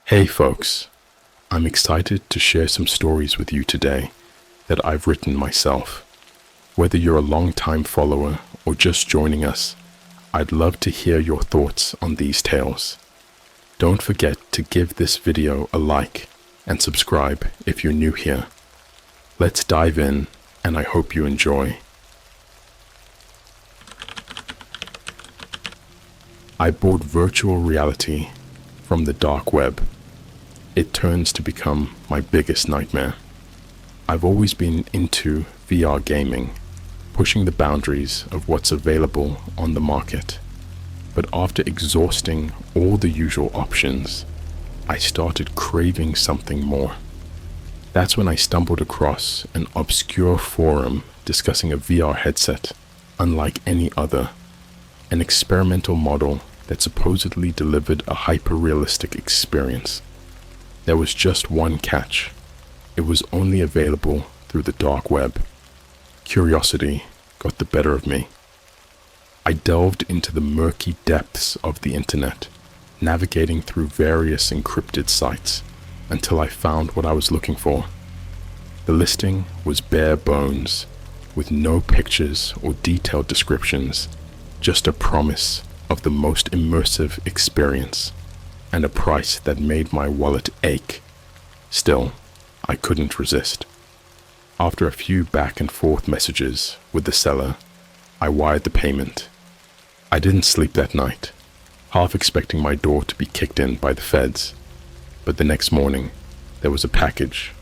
Hey folks, I'm excited to share some stories with you today that I've written myself. Whether you're a long-time follower or just joining us, I'd love to hear your thoughts on these tales. Don't forget to give this video a like and subscribe if you're new here. Let's dive in, and I hope you enjoy. I bought virtual reality from the dark web. It turns to become my biggest nightmare. I've always been into VR gaming, pushing the boundaries of what's available on the market. But after exhausting all the usual options, I started craving something more. That's when I stumbled across an obscure forum discussing a VR headset unlike any other, an experimental model that supposedly delivered a hyper-realistic experience. There was just one catch. It was only available through the dark web. Curiosity got the better of me. I delved into the murky depths of the internet, navigating through various encrypted sites until I found what I was looking for. The listing was bare bones, with no pictures or detailed descriptions, just a promise of the most immersive experience and a price that made my wallet ache. Still, I couldn't resist. After a few back and forth messages with the seller, I wired the payment. I didn't sleep that night, half expecting my door to be kicked in by the feds. But the next morning, there was a package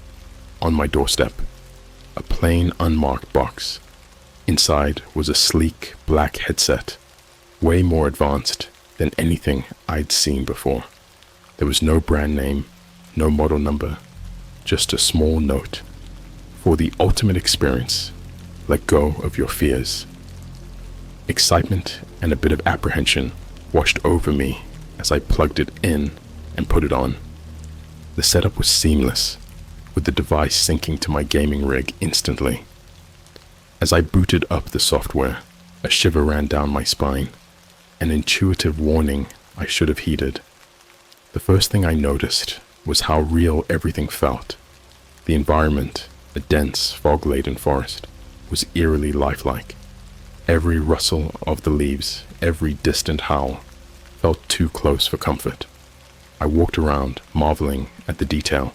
on my doorstep, a plain unmarked box. Inside was a sleek black headset, way more advanced than anything I'd seen before. There was no brand name, no model number, just a small note. For the ultimate experience, let go of your fears. Excitement and a bit of apprehension washed over me as I plugged it in and put it on. The setup was seamless, with the device syncing to my gaming rig instantly. As I booted up the software, a shiver ran down my spine, an intuitive warning I should have heeded. The first thing I noticed was how real everything felt. The environment, a dense, fog-laden forest, was eerily lifelike. Every rustle of the leaves, every distant howl, felt too close for comfort. I walked around, marveling at the detail.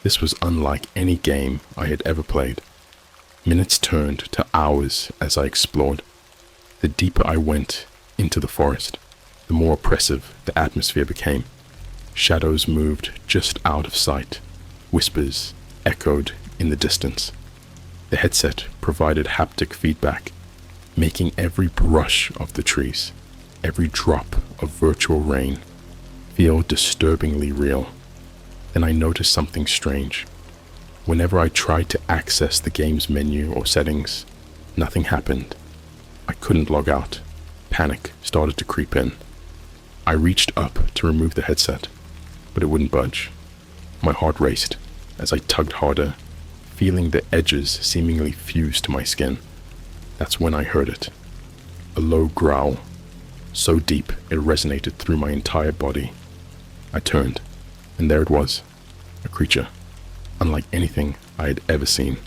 This was unlike any game I had ever played. Minutes turned to hours as I explored. The deeper I went into the forest, the more oppressive the atmosphere became. Shadows moved just out of sight. Whispers echoed in the distance. The headset provided haptic feedback, making every brush of the trees, every drop of virtual rain, feel disturbingly real. Then I noticed something strange. Whenever I tried to access the game's menu or settings, nothing happened. I couldn't log out. Panic started to creep in. I reached up to remove the headset, but it wouldn't budge. My heart raced as I tugged harder, feeling the edges seemingly fuse to my skin. That's when I heard it. A low growl, so deep it resonated through my entire body. I turned, and there it was, a creature, unlike anything I had ever seen.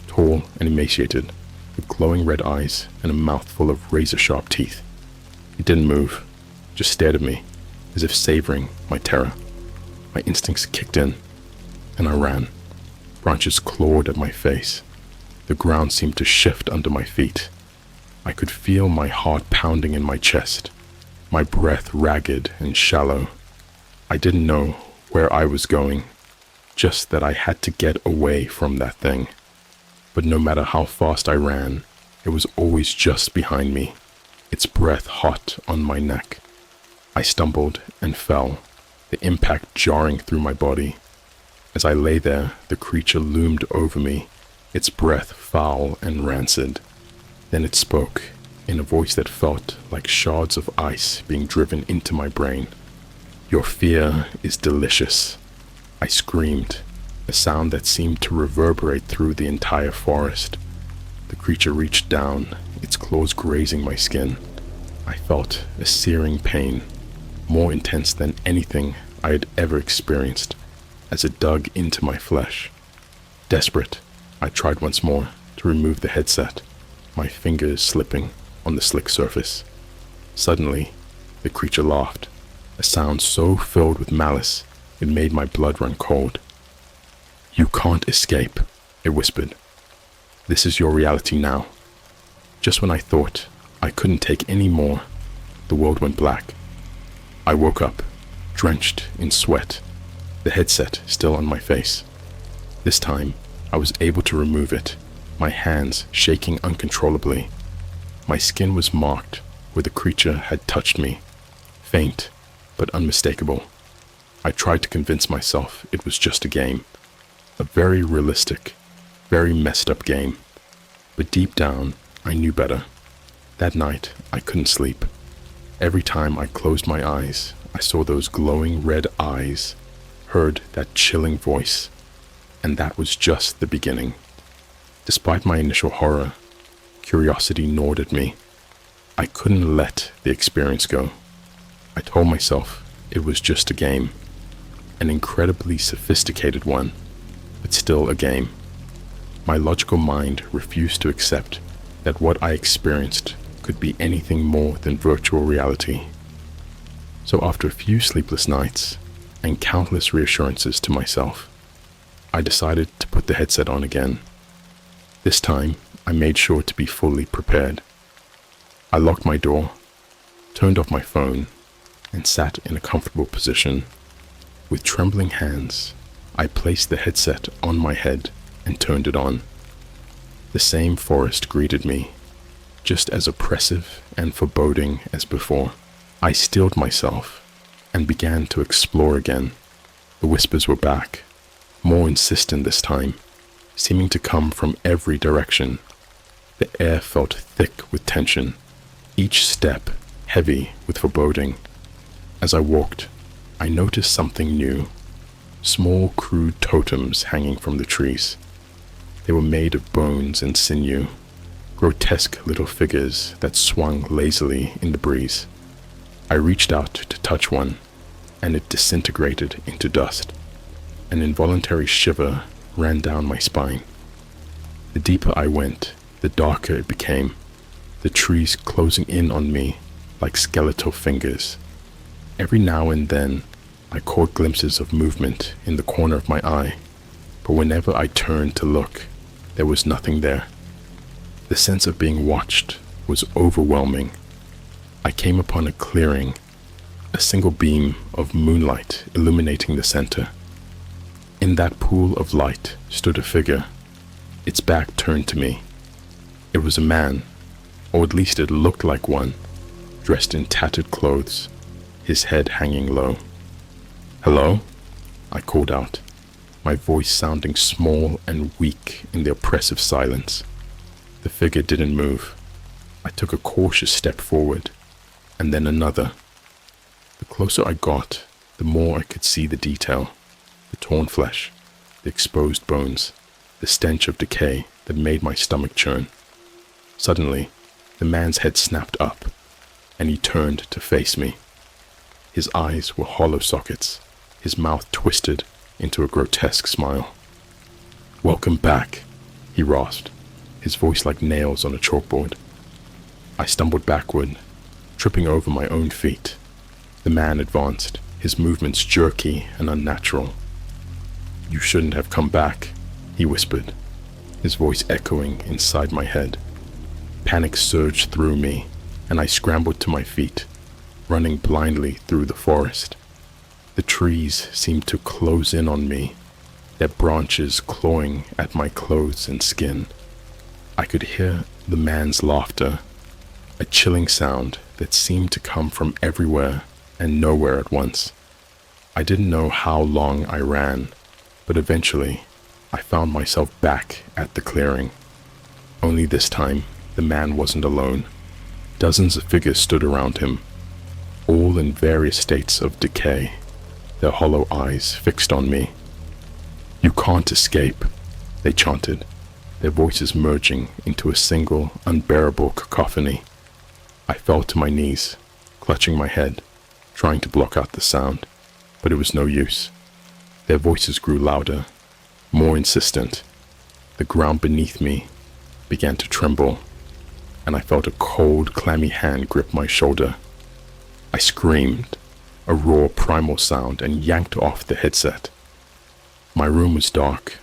Tall and emaciated, with glowing red eyes and a mouth full of razor-sharp teeth. It didn't move, just stared at me, as if savoring my terror. My instincts kicked in, and I ran. Branches clawed at my face. The ground seemed to shift under my feet. I could feel my heart pounding in my chest, my breath ragged and shallow. I didn't know where I was going, just that I had to get away from that thing. But no matter how fast I ran, it was always just behind me, its breath hot on my neck. I stumbled and fell, the impact jarring through my body. As I lay there, the creature loomed over me, its breath foul and rancid. Then it spoke, in a voice that felt like shards of ice being driven into my brain. "Your fear is delicious," I screamed, a sound that seemed to reverberate through the entire forest. The creature reached down, its claws grazing my skin. I felt a searing pain, more intense than anything I had ever experienced as it dug into my flesh. Desperate, I tried once more to remove the headset, my fingers slipping on the slick surface. Suddenly, the creature laughed, a sound so filled with malice it made my blood run cold. "You can't escape," it whispered. "This is your reality now." Just when I thought I couldn't take any more, the world went black. I woke up, drenched in sweat, the headset still on my face. This time, I was able to remove it, my hands shaking uncontrollably. My skin was marked where the creature had touched me, faint but unmistakable. I tried to convince myself it was just a game, a very realistic, very messed up game. But deep down, I knew better. That night, I couldn't sleep. Every time I closed my eyes, I saw those glowing red eyes, heard that chilling voice, and that was just the beginning. Despite my initial horror, curiosity gnawed at me. I couldn't let the experience go. I told myself it was just a game, an incredibly sophisticated one, but still a game. My logical mind refused to accept that what I experienced could be anything more than virtual reality. So after a few sleepless nights and countless reassurances to myself, I decided to put the headset on again. This time, I made sure to be fully prepared. I locked my door, turned off my phone, and sat in a comfortable position. With trembling hands, I placed the headset on my head and turned it on. The same forest greeted me, just as oppressive and foreboding as before. I stilled myself and began to explore again. The whispers were back, more insistent this time, seeming to come from every direction. The air felt thick with tension, each step heavy with foreboding. As I walked, I noticed something new. Small, crude totems hanging from the trees. They were made of bones and sinew, grotesque little figures that swung lazily in the breeze. I reached out to touch one, and it disintegrated into dust. An involuntary shiver ran down my spine. The deeper I went, the darker it became, the trees closing in on me like skeletal fingers. Every now and then, I caught glimpses of movement in the corner of my eye, but whenever I turned to look, there was nothing there. The sense of being watched was overwhelming. I came upon a clearing, a single beam of moonlight illuminating the center. In that pool of light stood a figure, its back turned to me. It was a man, or at least it looked like one, dressed in tattered clothes, his head hanging low. "Hello?" I called out, my voice sounding small and weak in the oppressive silence. The figure didn't move. I took a cautious step forward, and then another. The closer I got, the more I could see the detail, the torn flesh, the exposed bones, the stench of decay that made my stomach churn. Suddenly, the man's head snapped up, and he turned to face me. His eyes were hollow sockets, his mouth twisted into a grotesque smile. "Welcome back," he rasped, his voice like nails on a chalkboard. I stumbled backward, tripping over my own feet. The man advanced, his movements jerky and unnatural. "You shouldn't have come back," he whispered, his voice echoing inside my head. Panic surged through me, and I scrambled to my feet, running blindly through the forest. The trees seemed to close in on me, their branches clawing at my clothes and skin. I could hear the man's laughter, a chilling sound that seemed to come from everywhere and nowhere at once. I didn't know how long I ran, but eventually I found myself back at the clearing. Only this time, the man wasn't alone. Dozens of figures stood around him, all in various states of decay, their hollow eyes fixed on me. "You can't escape," they chanted, their voices merging into a single, unbearable cacophony. I fell to my knees, clutching my head, trying to block out the sound. but it was no use. Their voices grew louder, more insistent. The ground beneath me began to tremble, and I felt a cold, clammy hand grip my shoulder. I screamed, a raw, primal sound, and yanked off the headset. My room was dark,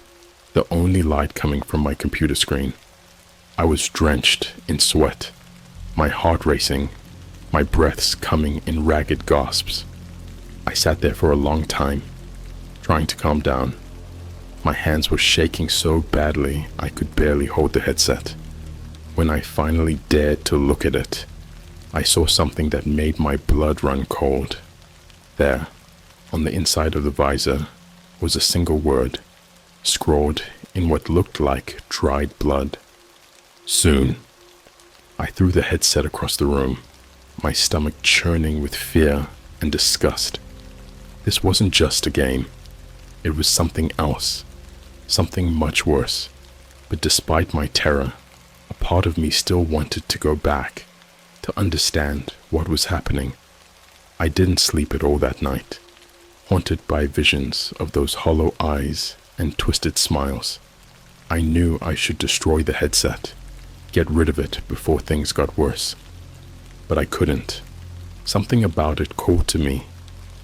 the only light coming from my computer screen. I was drenched in sweat, my heart racing, my breaths coming in ragged gasps. I sat there for a long time, trying to calm down. My hands were shaking so badly I could barely hold the headset. When I finally dared to look at it, I saw something that made my blood run cold. There, on the inside of the visor, was a single word, scrawled in what looked like dried blood. Soon. I threw the headset across the room, my stomach churning with fear and disgust. This wasn't just a game. It was something else, something much worse. But despite my terror, a part of me still wanted to go back, to understand what was happening. I didn't sleep at all that night, haunted by visions of those hollow eyes and twisted smiles. I knew I should destroy the headset, get rid of it before things got worse. But I couldn't. Something about it called to me,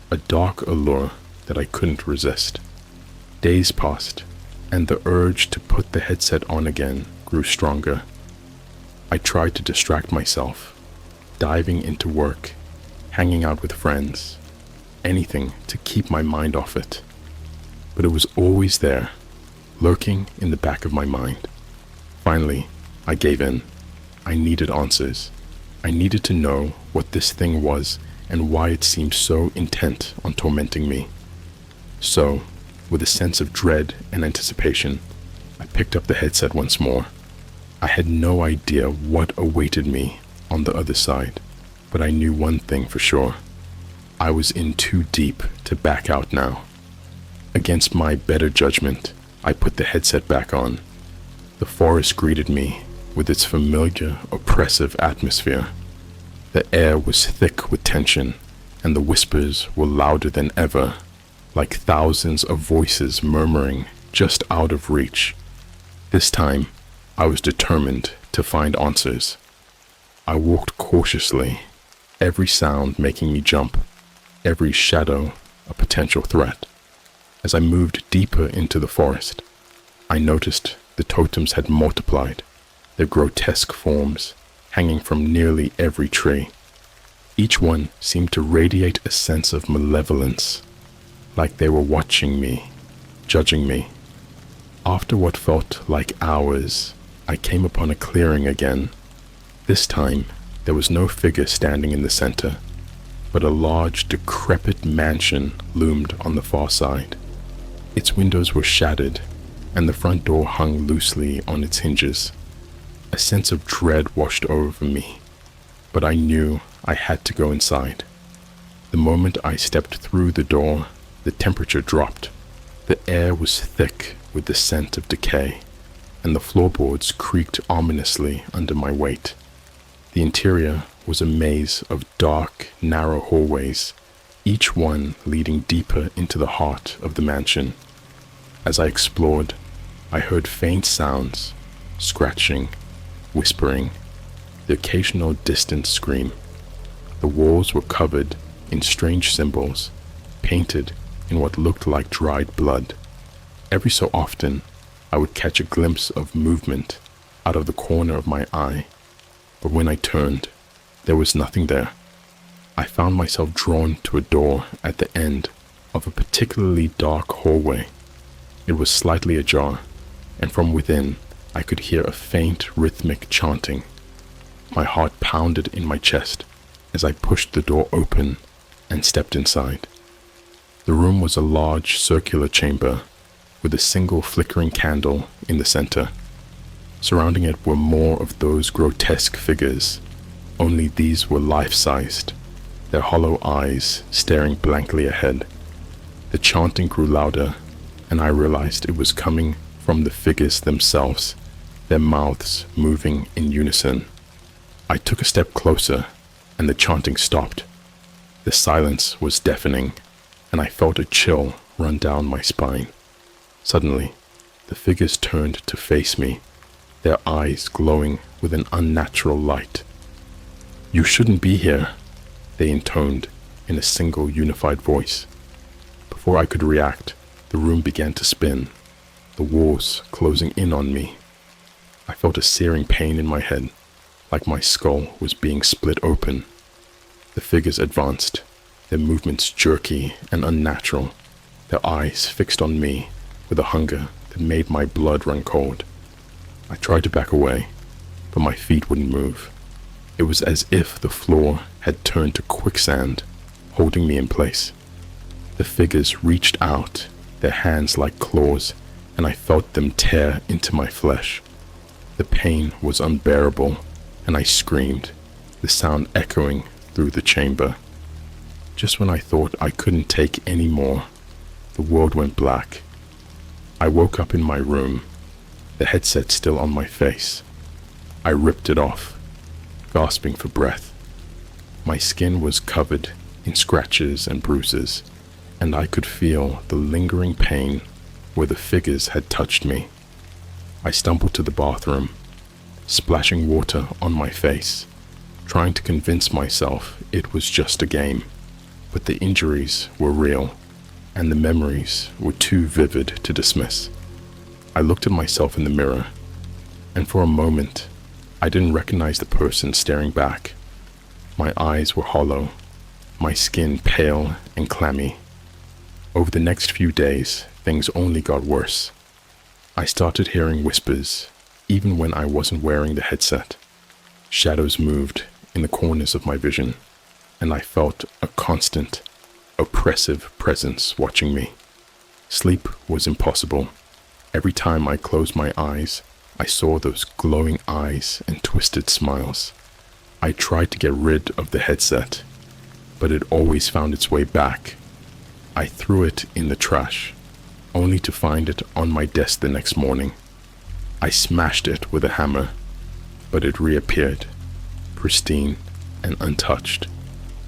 a dark allure that I couldn't resist. Days passed, and the urge to put the headset on again grew stronger. I tried to distract myself, diving into work, hanging out with friends, anything to keep my mind off it. But it was always there, lurking in the back of my mind. Finally, I gave in. I needed answers. I needed to know what this thing was and why it seemed so intent on tormenting me. So, with a sense of dread and anticipation, I picked up the headset once more. I had no idea what awaited me on the other side, but I knew one thing for sure. I was in too deep to back out now. Against my better judgment, I put the headset back on. The forest greeted me with its familiar, oppressive atmosphere. The air was thick with tension, and the whispers were louder than ever, like thousands of voices murmuring just out of reach. This time, I was determined to find answers. I walked cautiously, every sound making me jump, every shadow a potential threat. As I moved deeper into the forest, I noticed the totems had multiplied, their grotesque forms hanging from nearly every tree. Each one seemed to radiate a sense of malevolence, like they were watching me, judging me. After what felt like hours, I came upon a clearing again. This time, there was no figure standing in the center, but a large, decrepit mansion loomed on the far side. Its windows were shattered, and the front door hung loosely on its hinges. A sense of dread washed over me, but I knew I had to go inside. The moment I stepped through the door, the temperature dropped. The air was thick with the scent of decay, and the floorboards creaked ominously under my weight. The interior was a maze of dark, narrow hallways, each one leading deeper into the heart of the mansion. As I explored, I heard faint sounds, scratching, whispering, the occasional distant scream. The walls were covered in strange symbols, painted in what looked like dried blood. Every so often, I would catch a glimpse of movement out of the corner of my eye, but when I turned, there was nothing there. I found myself drawn to a door at the end of a particularly dark hallway. It was slightly ajar, and from within, I could hear a faint rhythmic chanting. My heart pounded in my chest as I pushed the door open and stepped inside. The room was a large circular chamber with a single flickering candle in the center. Surrounding it were more of those grotesque figures, only these were life-sized, their hollow eyes staring blankly ahead. The chanting grew louder, and I realized it was coming from the figures themselves, their mouths moving in unison. I took a step closer, and the chanting stopped. The silence was deafening. and I felt a chill run down my spine. Suddenly, the figures turned to face me, their eyes glowing with an unnatural light. "You shouldn't be here," they intoned in a single unified voice. Before I could react, the room began to spin, the walls closing in on me. I felt a searing pain in my head, like my skull was being split open. The figures advanced, their movements jerky and unnatural, their eyes fixed on me with a hunger that made my blood run cold. I tried to back away, but my feet wouldn't move. It was as if the floor had turned to quicksand, holding me in place. The figures reached out, their hands like claws, and I felt them tear into my flesh. The pain was unbearable, and I screamed, the sound echoing through the chamber. Just when I thought I couldn't take any more, the world went black. I woke up in my room, the headset still on my face. I ripped it off, gasping for breath. My skin was covered in scratches and bruises, and I could feel the lingering pain where the figures had touched me. I stumbled to the bathroom, splashing water on my face, trying to convince myself it was just a game. But the injuries were real, and the memories were too vivid to dismiss. I looked at myself in the mirror, and for a moment, I didn't recognize the person staring back. My eyes were hollow, my skin pale and clammy. Over the next few days, things only got worse. I started hearing whispers, even when I wasn't wearing the headset. Shadows moved in the corners of my vision, and I felt a constant, oppressive presence watching me. Sleep was impossible. Every time I closed my eyes, I saw those glowing eyes and twisted smiles. I tried to get rid of the headset, but it always found its way back. I threw it in the trash, only to find it on my desk the next morning. I smashed it with a hammer, but it reappeared, pristine and untouched.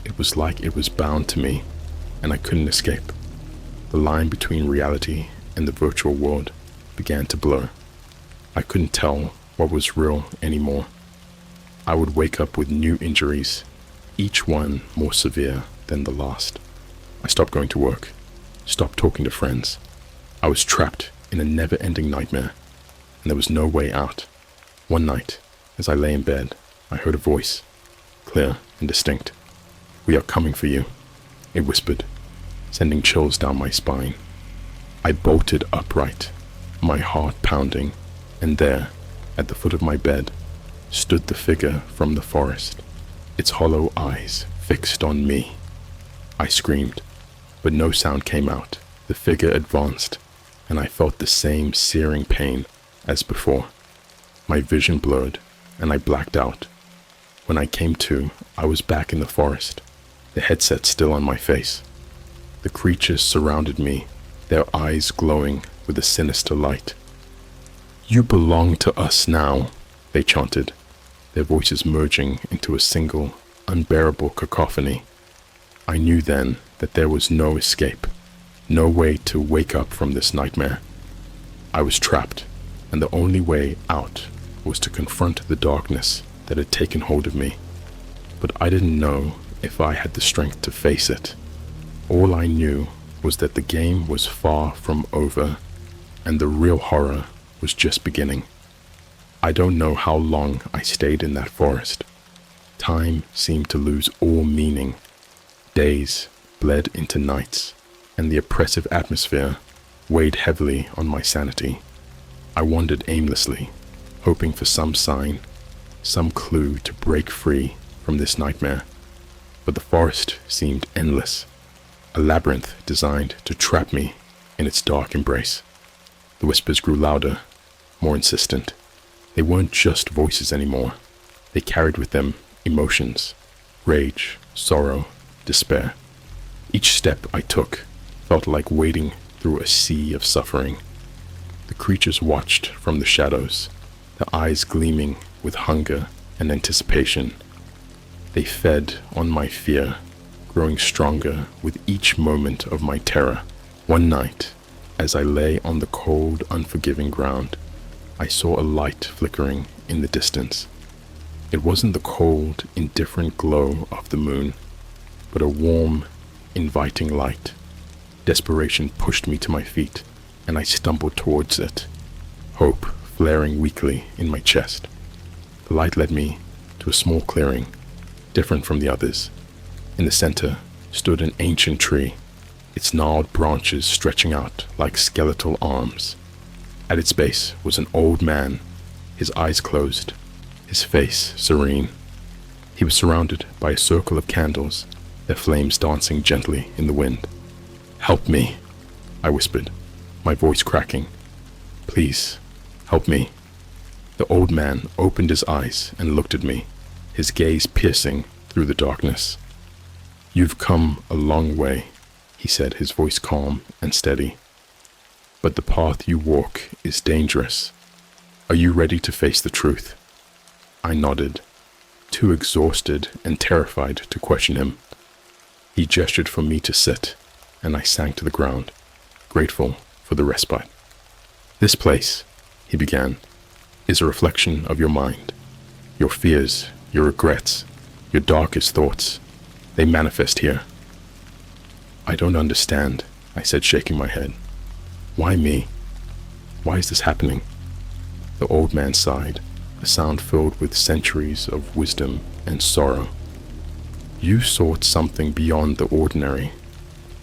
It was like it was bound to me, and I couldn't escape. The line between reality and the virtual world began to blur. I couldn't tell what was real anymore. I would wake up with new injuries, each one more severe than the last. I stopped going to work, stopped talking to friends. I was trapped in a never-ending nightmare, and there was no way out. One night, as I lay in bed, I heard a voice, clear and distinct. "We are coming for you," it whispered, sending chills down my spine. I bolted upright, my heart pounding, and there, at the foot of my bed, stood the figure from the forest, its hollow eyes fixed on me. I screamed, but no sound came out. The figure advanced, and I felt the same searing pain as before. My vision blurred, and I blacked out. When I came to, I was back in the forest, the headset still on my face. The creatures surrounded me, their eyes glowing with a sinister light. "You belong to us now," they chanted, their voices merging into a single, unbearable cacophony. I knew then that there was no escape, no way to wake up from this nightmare. I was trapped, and the only way out was to confront the darkness that had taken hold of me. But I didn't know if I had the strength to face it. All I knew was that the game was far from over, and the real horror was just beginning. I don't know how long I stayed in that forest. Time seemed to lose all meaning. Days bled into nights, and the oppressive atmosphere weighed heavily on my sanity. I wandered aimlessly, hoping for some sign, some clue to break free from this nightmare. But the forest seemed endless, a labyrinth designed to trap me in its dark embrace. The whispers grew louder, more insistent. They weren't just voices anymore. They carried with them emotions, rage, sorrow, despair. Each step I took felt like wading through a sea of suffering. The creatures watched from the shadows, their eyes gleaming with hunger and anticipation. They fed on my fear, growing stronger with each moment of my terror. One night, as I lay on the cold, unforgiving ground, I saw a light flickering in the distance. It wasn't the cold, indifferent glow of the moon, but a warm, inviting light. Desperation pushed me to my feet, and I stumbled towards it, hope flaring weakly in my chest. The light led me to a small clearing, different from the others. In the center stood an ancient tree, its gnarled branches stretching out like skeletal arms. At its base was an old man, his eyes closed, his face serene. He was surrounded by a circle of candles, their flames dancing gently in the wind. "Help me," I whispered, my voice cracking. "Please, help me." The old man opened his eyes and looked at me, his gaze piercing through the darkness. "You've come a long way," he said, his voice calm and steady. "But the path you walk is dangerous. Are you ready to face the truth?" I nodded, too exhausted and terrified to question him. He gestured for me to sit, and I sank to the ground, grateful for the respite. "This place," he began, "is a reflection of your mind. Your fears, your regrets, your darkest thoughts, they manifest here." "I don't understand," I said, shaking my head. "Why me? Why is this happening?" The old man sighed, a sound filled with centuries of wisdom and sorrow. "You sought something beyond the ordinary,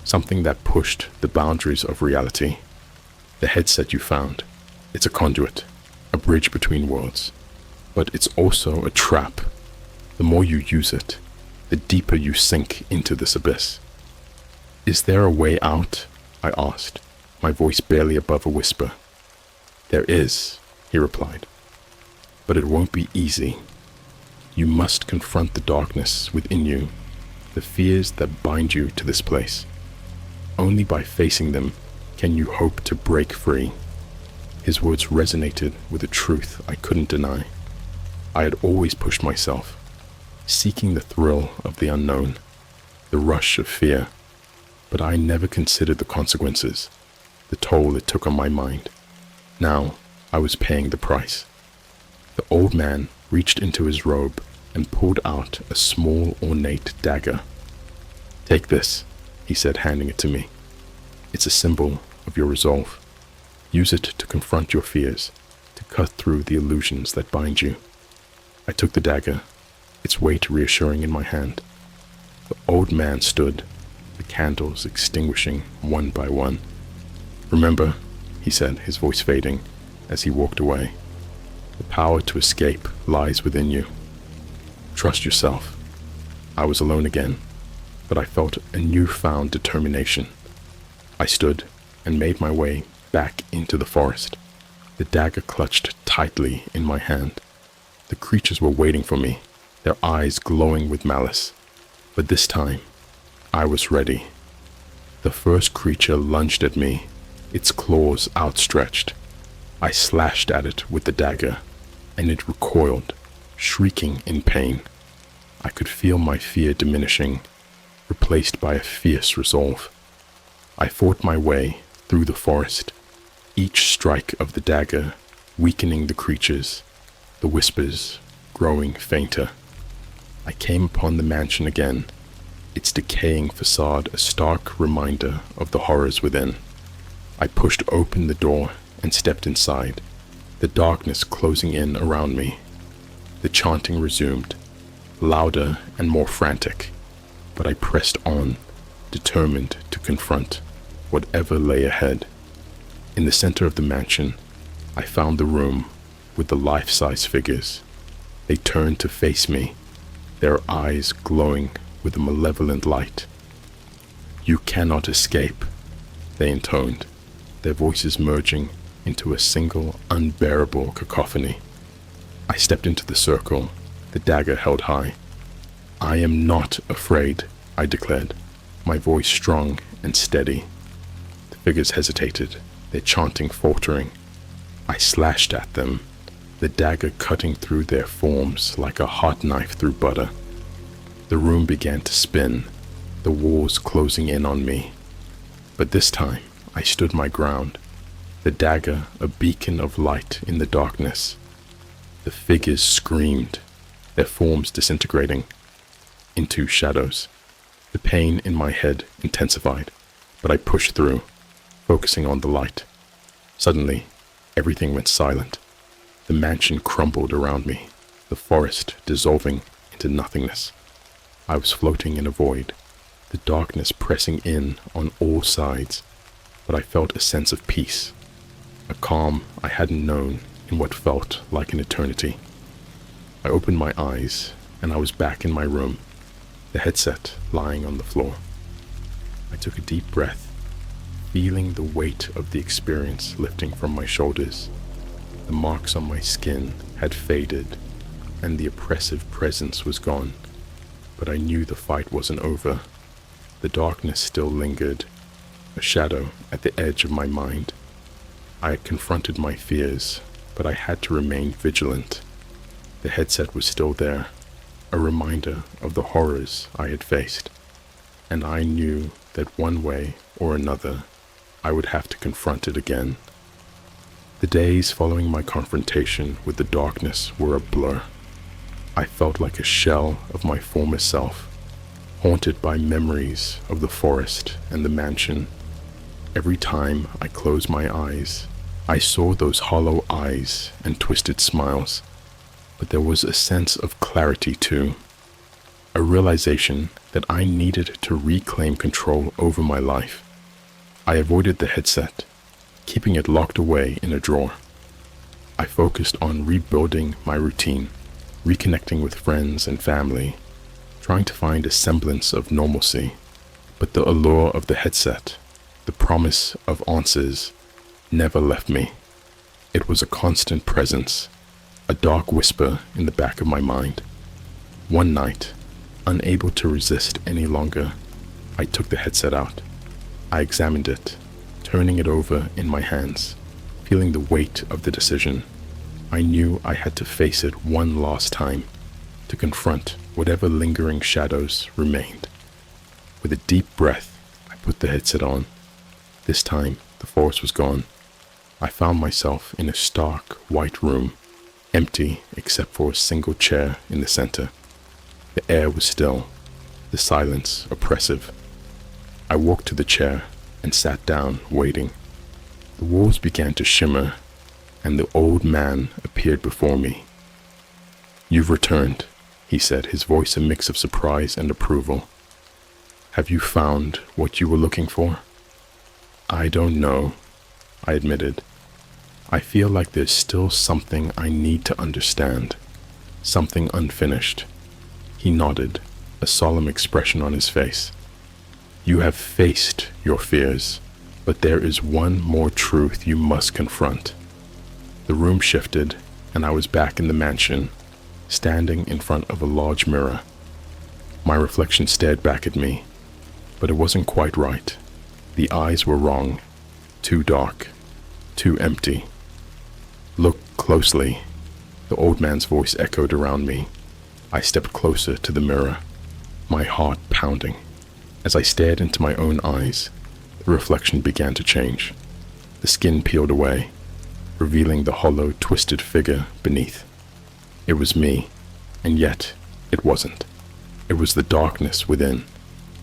something that pushed the boundaries of reality. The headset you found, it's a conduit, a bridge between worlds. But it's also a trap. The more you use it, the deeper you sink into this abyss." "Is there a way out?" I asked, my voice barely above a whisper. "There is," he replied, "but it won't be easy. You must confront the darkness within you, the fears that bind you to this place. Only by facing them can you hope to break free." His words resonated with a truth I couldn't deny. I had always pushed myself, seeking the thrill of the unknown, the rush of fear, but I never considered the consequences, the toll it took on my mind. Now I was paying the price. The old man reached into his robe and pulled out a small, ornate dagger. "Take this," he said, handing it to me. "It's a symbol of your resolve. Use it to confront your fears, to cut through the illusions that bind you." I took the dagger, its weight reassuring in my hand. The old man stood, the candles extinguishing one by one. "Remember," he said, his voice fading as he walked away, "the power to escape lies within you. Trust yourself." I was alone again, but I felt a newfound determination. I stood and made my way back into the forest, the dagger clutched tightly in my hand. The creatures were waiting for me, their eyes glowing with malice. But this time, I was ready. The first creature lunged at me, its claws outstretched. I slashed at it with the dagger, and it recoiled, shrieking in pain. I could feel my fear diminishing, replaced by a fierce resolve. I fought my way through the forest, each strike of the dagger weakening the creatures, the whispers growing fainter. I came upon the mansion again, its decaying facade a stark reminder of the horrors within. I pushed open the door and stepped inside, the darkness closing in around me. The chanting resumed, louder and more frantic, but I pressed on, determined to confront whatever lay ahead. In the center of the mansion, I found the room with the life-size figures. They turned to face me, their eyes glowing with a malevolent light. "You cannot escape," they intoned, their voices merging into a single unbearable cacophony. I stepped into the circle, the dagger held high. "I am not afraid," I declared, my voice strong and steady. The figures hesitated, their chanting faltering. I slashed at them, the dagger cutting through their forms like a hot knife through butter. The room began to spin, the walls closing in on me. But this time, I stood my ground, the dagger a beacon of light in the darkness. The figures screamed, their forms disintegrating into shadows. The pain in my head intensified, but I pushed through, focusing on the light. Suddenly, everything went silent. The mansion crumbled around me, the forest dissolving into nothingness. I was floating in a void, the darkness pressing in on all sides, but I felt a sense of peace, a calm I hadn't known in what felt like an eternity. I opened my eyes, and I was back in my room, the headset lying on the floor. I took a deep breath, feeling the weight of the experience lifting from my shoulders. The marks on my skin had faded, and the oppressive presence was gone, but I knew the fight wasn't over. The darkness still lingered, a shadow at the edge of my mind. I had confronted my fears, but I had to remain vigilant. The headset was still there, a reminder of the horrors I had faced, and I knew that one way or another, I would have to confront it again. The days following my confrontation with the darkness were a blur. I felt like a shell of my former self, haunted by memories of the forest and the mansion. Every time I closed my eyes, I saw those hollow eyes and twisted smiles, but there was a sense of clarity too, a realization that I needed to reclaim control over my life. I avoided the headset, keeping it locked away in a drawer. I focused on rebuilding my routine, reconnecting with friends and family, trying to find a semblance of normalcy. But the allure of the headset, the promise of answers, never left me. It was a constant presence, a dark whisper in the back of my mind. One night, unable to resist any longer, I took the headset out. I examined it, turning it over in my hands, feeling the weight of the decision. I knew I had to face it one last time, to confront whatever lingering shadows remained. With a deep breath, I put the headset on. This time, the forest was gone. I found myself in a stark, white room, empty except for a single chair in the center. The air was still, the silence oppressive. I walked to the chair and sat down, waiting. The walls began to shimmer, and the old man appeared before me. "You've returned," he said, his voice a mix of surprise and approval. "Have you found what you were looking for?" "I don't know," I admitted. "I feel like there's still something I need to understand, something unfinished." He nodded, a solemn expression on his face. "You have faced your fears, but there is one more truth you must confront." The room shifted, and I was back in the mansion, standing in front of a large mirror. My reflection stared back at me, but it wasn't quite right. The eyes were wrong, too dark, too empty. "Look closely," the old man's voice echoed around me. I stepped closer to the mirror, my heart pounding. As I stared into my own eyes, the reflection began to change. The skin peeled away, revealing the hollow, twisted figure beneath. It was me, and yet it wasn't. It was the darkness within,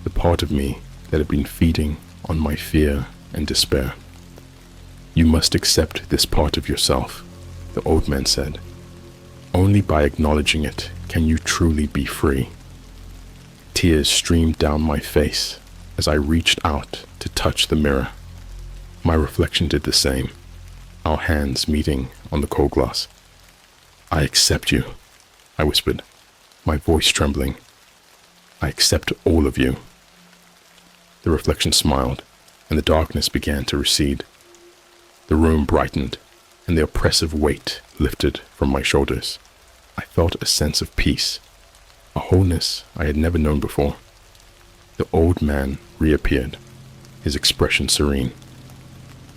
the part of me that had been feeding on my fear and despair. "You must accept this part of yourself," the old man said. "Only by acknowledging it can you truly be free." Tears streamed down my face as I reached out to touch the mirror. My reflection did the same, our hands meeting on the cold glass. "I accept you," I whispered, my voice trembling. "I accept all of you." The reflection smiled, and the darkness began to recede. The room brightened, and the oppressive weight lifted from my shoulders. I felt a sense of peace, a wholeness I had never known before. The old man reappeared, his expression serene.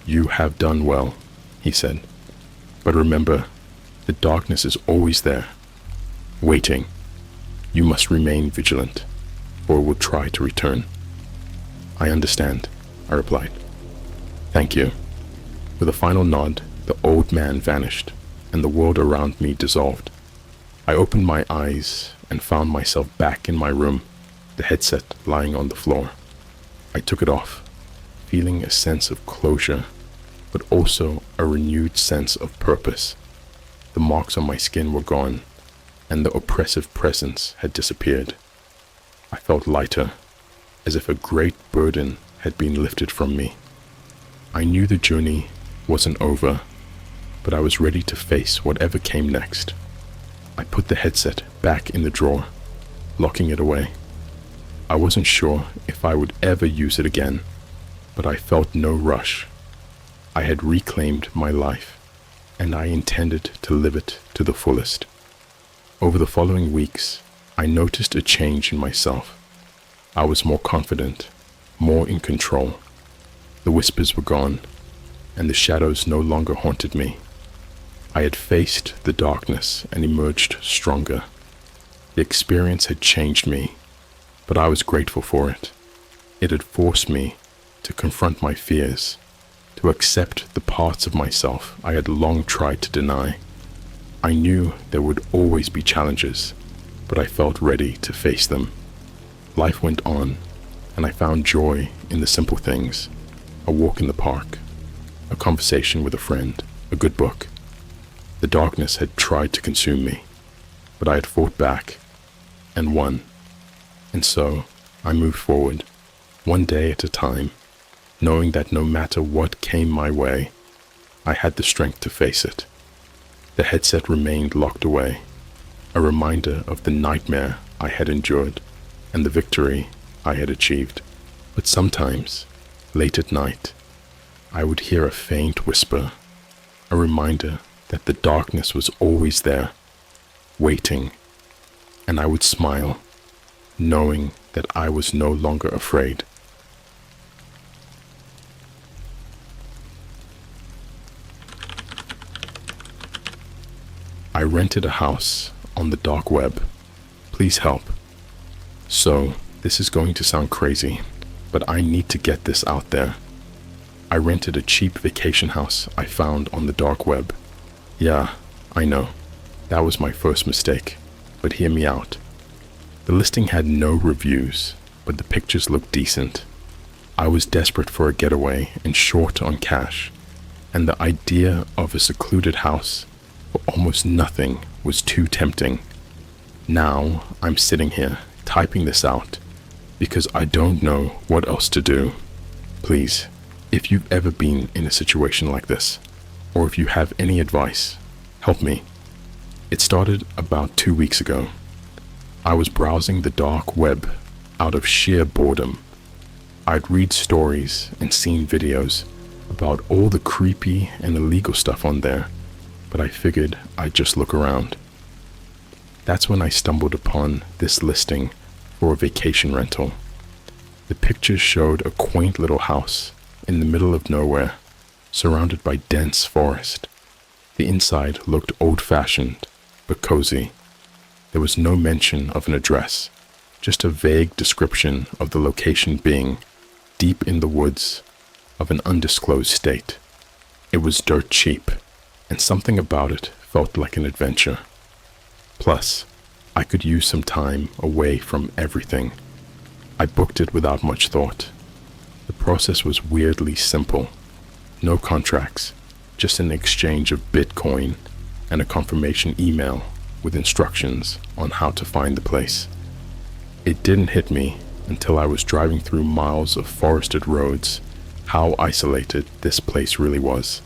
"You have done well," he said. "But remember, the darkness is always there, waiting. You must remain vigilant, or it will try to return. I understand, I replied. Thank you. With a final nod, the old man vanished, and the world around me dissolved. I opened my eyes and found myself back in my room, the headset lying on the floor. I took it off, feeling a sense of closure, but also a renewed sense of purpose. The marks on my skin were gone, and the oppressive presence had disappeared. I felt lighter, as if a great burden had been lifted from me. I knew the journey wasn't over, but I was ready to face whatever came next. I put the headset back in the drawer, locking it away. I wasn't sure if I would ever use it again, but I felt no rush. I had reclaimed my life, and I intended to live it to the fullest. Over the following weeks, I noticed a change in myself. I was more confident, more in control. The whispers were gone, and the shadows no longer haunted me. I had faced the darkness and emerged stronger. The experience had changed me, but I was grateful for it. It had forced me to confront my fears, to accept the parts of myself I had long tried to deny. I knew there would always be challenges, but I felt ready to face them. Life went on, and I found joy in the simple things: a walk in the park, a conversation with a friend, a good book. The darkness had tried to consume me, but I had fought back and won. And so I moved forward, one day at a time, knowing that no matter what came my way, I had the strength to face it. The headset remained locked away, a reminder of the nightmare I had endured and the victory I had achieved. But sometimes, late at night, I would hear a faint whisper, a reminder that the darkness was always there, waiting, and I would smile, knowing that I was no longer afraid. I rented a house on the dark web. Please help. So, this is going to sound crazy, but I need to get this out there. I rented a cheap vacation house I found on the dark web. Yeah, I know. That was my first mistake, but hear me out. The listing had no reviews, but the pictures looked decent. I was desperate for a getaway and short on cash, and the idea of a secluded house for almost nothing was too tempting. Now I'm sitting here typing this out because I don't know what else to do. Please, if you've ever been in a situation like this, or if you have any advice, help me. It started about 2 weeks ago. I was browsing the dark web out of sheer boredom. I'd read stories and seen videos about all the creepy and illegal stuff on there, but I figured I'd just look around. That's when I stumbled upon this listing for a vacation rental. The pictures showed a quaint little house in the middle of nowhere, surrounded by dense forest. The inside looked old-fashioned, but cozy. There was no mention of an address, just a vague description of the location being deep in the woods of an undisclosed state. It was dirt cheap, and something about it felt like an adventure. Plus, I could use some time away from everything. I booked it without much thought. The process was weirdly simple. No contracts, just an exchange of Bitcoin and a confirmation email with instructions on how to find the place. It didn't hit me until I was driving through miles of forested roads how isolated this place really was.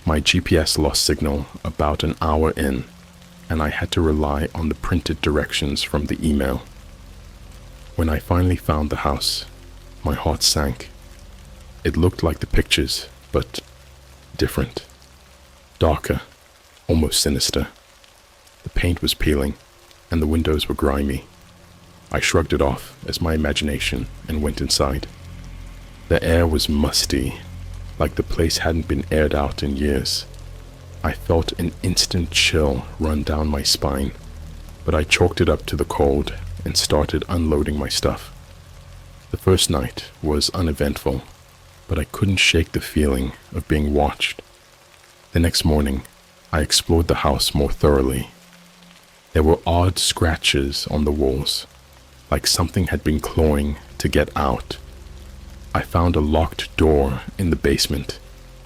My GPS lost signal about an hour in, and I had to rely on the printed directions from the email. When I finally found the house, my heart sank. It looked like the pictures, but different. Darker, almost sinister. The paint was peeling, and the windows were grimy. I shrugged it off as my imagination and went inside. The air was musty, like the place hadn't been aired out in years. I felt an instant chill run down my spine, but I chalked it up to the cold and started unloading my stuff. The first night was uneventful, but I couldn't shake the feeling of being watched. The next morning, I explored the house more thoroughly. There were odd scratches on the walls, like something had been clawing to get out. I found a locked door in the basement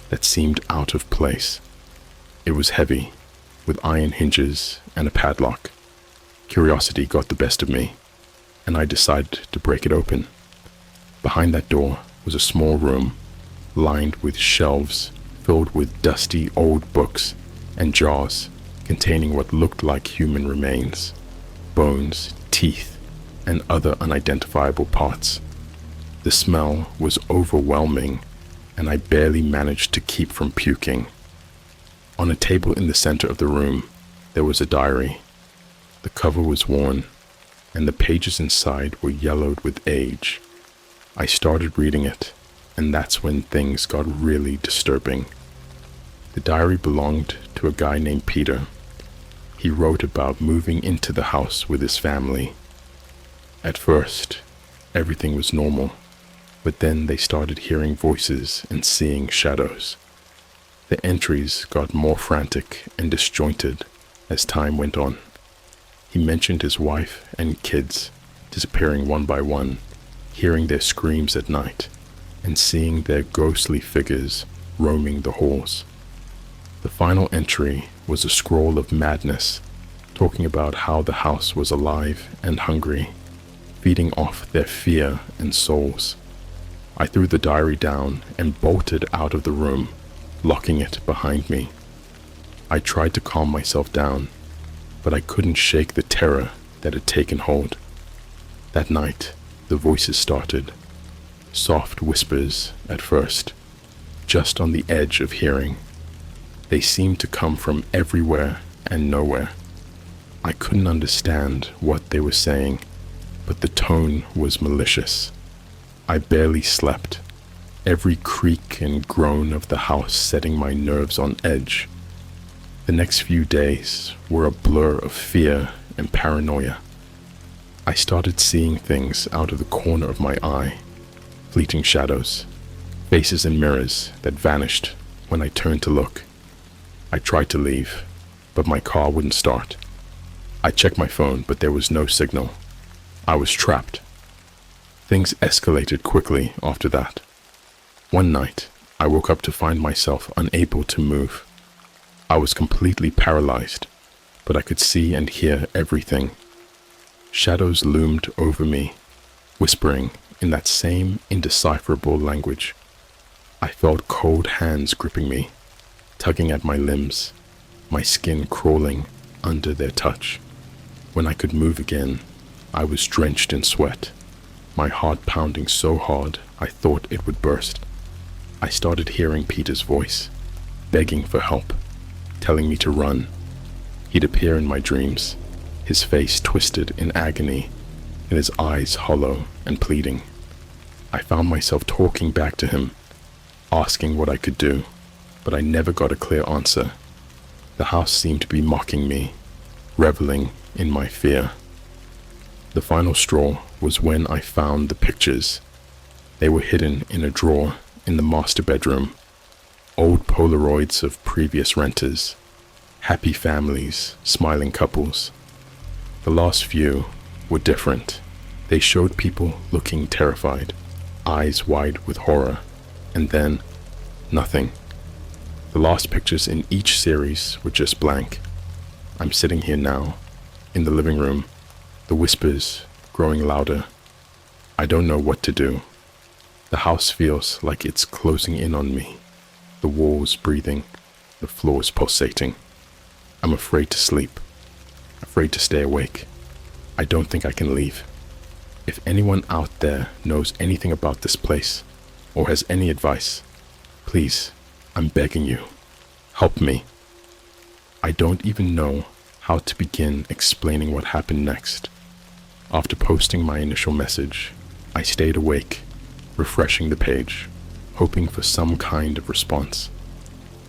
that seemed out of place. It was heavy, with iron hinges and a padlock. Curiosity got the best of me, and I decided to break it open. Behind that door was a small room, lined with shelves filled with dusty old books and jars containing what looked like human remains, bones, teeth, and other unidentifiable parts. The smell was overwhelming, and I barely managed to keep from puking. On a table in the center of the room, there was a diary. The cover was worn, and the pages inside were yellowed with age. I started reading it, and that's when things got really disturbing. The diary belonged to a guy named Peter. He wrote about moving into the house with his family. At first, everything was normal, but then they started hearing voices and seeing shadows. The entries got more frantic and disjointed as time went on. He mentioned his wife and kids disappearing one by one, hearing their screams at night, and seeing their ghostly figures roaming the halls. The final entry was a scroll of madness, talking about how the house was alive and hungry, feeding off their fear and souls. I threw the diary down and bolted out of the room, locking it behind me. I tried to calm myself down, but I couldn't shake the terror that had taken hold. That night, the voices started, soft whispers at first, just on the edge of hearing. They seemed to come from everywhere and nowhere. I couldn't understand what they were saying, but the tone was malicious. I barely slept, every creak and groan of the house setting my nerves on edge. The next few days were a blur of fear and paranoia. I started seeing things out of the corner of my eye, fleeting shadows, faces in mirrors that vanished when I turned to look. I tried to leave, but my car wouldn't start. I checked my phone, but there was no signal. I was trapped. Things escalated quickly after that. One night, I woke up to find myself unable to move. I was completely paralyzed, but I could see and hear everything. Shadows loomed over me, whispering in that same indecipherable language. I felt cold hands gripping me, tugging at my limbs, my skin crawling under their touch. When I could move again, I was drenched in sweat, my heart pounding so hard I thought it would burst. I started hearing Peter's voice, begging for help, telling me to run. He'd appear in my dreams, his face twisted in agony, and his eyes hollow and pleading. I found myself talking back to him, asking what I could do, but I never got a clear answer. The house seemed to be mocking me, reveling in my fear. The final straw was when I found the pictures. They were hidden in a drawer in the master bedroom. Old Polaroids of previous renters, happy families, smiling couples. The last few were different. They showed people looking terrified, eyes wide with horror, and then nothing. The last pictures in each series were just blank. I'm sitting here now, in the living room, the whispers growing louder. I don't know what to do. The house feels like it's closing in on me, the walls breathing, the floors pulsating. I'm afraid to sleep, afraid to stay awake. I don't think I can leave. If anyone out there knows anything about this place, or has any advice, please, I'm begging you, help me. I don't even know how to begin explaining what happened next. After posting my initial message, I stayed awake, refreshing the page, hoping for some kind of response.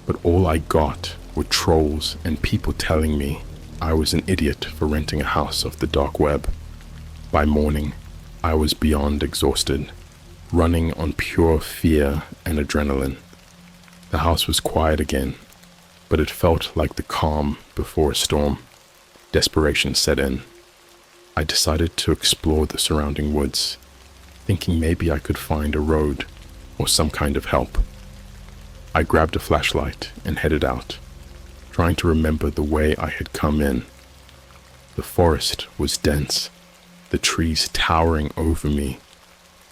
But all I got were trolls and people telling me I was an idiot for renting a house off the dark web. By morning, I was beyond exhausted, running on pure fear and adrenaline. The house was quiet again, but it felt like the calm before a storm. Desperation set in. I decided to explore the surrounding woods, thinking maybe I could find a road or some kind of help. I grabbed a flashlight and headed out, trying to remember the way I had come in. The forest was dense, the trees towering over me,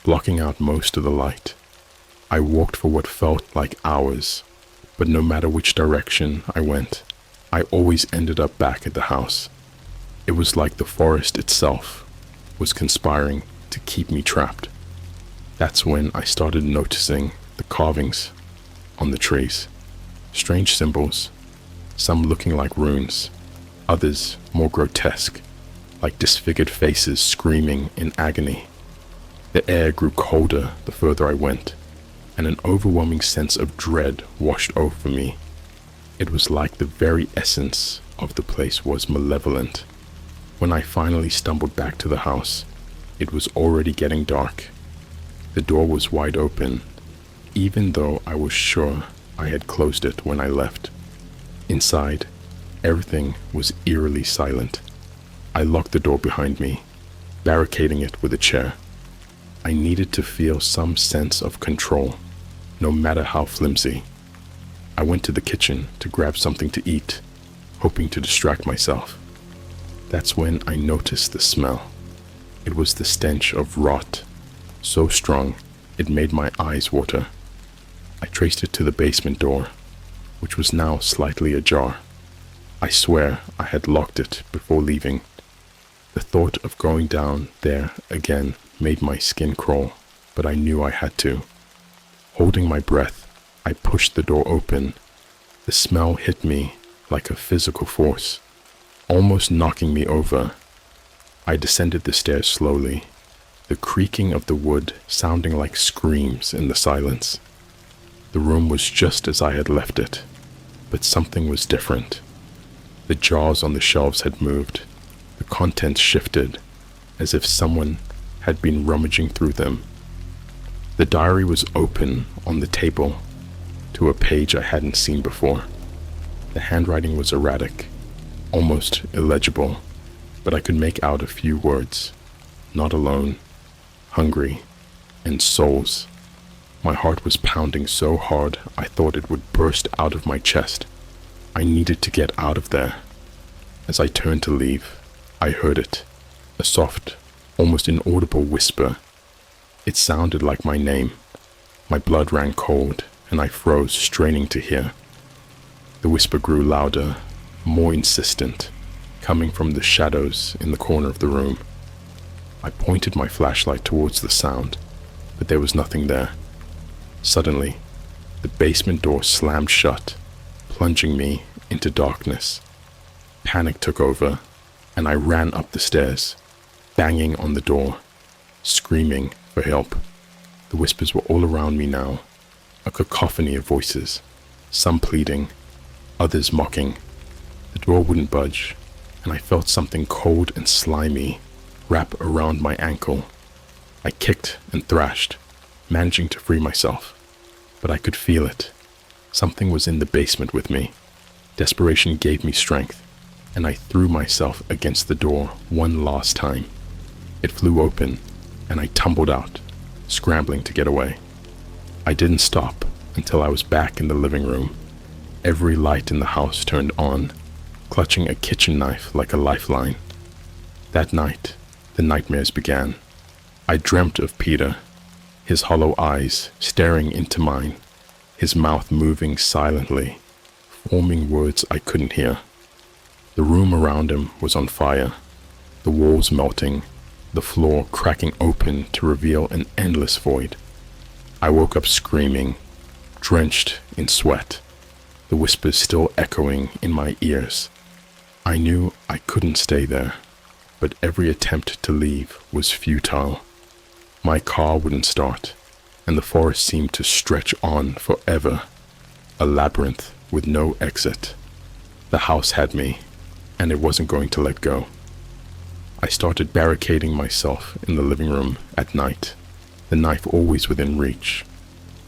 blocking out most of the light. I walked for what felt like hours, but no matter which direction I went, I always ended up back at the house. It was like the forest itself was conspiring to keep me trapped. That's when I started noticing the carvings on the trees. Strange symbols, some looking like runes, others more grotesque, like disfigured faces screaming in agony. The air grew colder the further I went, and an overwhelming sense of dread washed over me. It was like the very essence of the place was malevolent. When I finally stumbled back to the house, it was already getting dark. The door was wide open, even though I was sure I had closed it when I left. Inside, everything was eerily silent. I locked the door behind me, barricading it with a chair. I needed to feel some sense of control, no matter how flimsy. I went to the kitchen to grab something to eat, hoping to distract myself. That's when I noticed the smell. It was the stench of rot, so strong it made my eyes water. I traced it to the basement door, which was now slightly ajar. I swear I had locked it before leaving. The thought of going down there again made my skin crawl, but I knew I had to. Holding my breath, I pushed the door open. The smell hit me like a physical force, almost knocking me over. I descended the stairs slowly, the creaking of the wood sounding like screams in the silence. The room was just as I had left it, but something was different. The jars on the shelves had moved. The contents shifted, as if someone had been rummaging through them. The diary was open on the table to a page I hadn't seen before. The handwriting was erratic, almost illegible, but I could make out a few words. Not alone, hungry, and souls. My heart was pounding so hard I thought it would burst out of my chest. I needed to get out of there. As I turned to leave, I heard it, a soft, almost inaudible whisper. It sounded like my name. My blood ran cold, and I froze, straining to hear. The whisper grew louder, more insistent, coming from the shadows in the corner of the room. I pointed my flashlight towards the sound, but there was nothing there. Suddenly, the basement door slammed shut, plunging me into darkness. Panic took over, and I ran up the stairs, banging on the door, screaming for help. The whispers were all around me now, a cacophony of voices, some pleading, others mocking. The door wouldn't budge, and I felt something cold and slimy wrap around my ankle. I kicked and thrashed, managing to free myself, but I could feel it. Something was in the basement with me. Desperation gave me strength, and I threw myself against the door one last time. It flew open, and I tumbled out, scrambling to get away. I didn't stop until I was back in the living room. Every light in the house turned on, clutching a kitchen knife like a lifeline. That night, the nightmares began. I dreamt of Peter, his hollow eyes staring into mine, his mouth moving silently, forming words I couldn't hear. The room around him was on fire, the walls melting, the floor cracking open to reveal an endless void. I woke up screaming, drenched in sweat, the whispers still echoing in my ears. I knew I couldn't stay there, but every attempt to leave was futile. My car wouldn't start, and the forest seemed to stretch on forever, a labyrinth with no exit. The house had me, and it wasn't going to let go. I started barricading myself in the living room at night, the knife always within reach.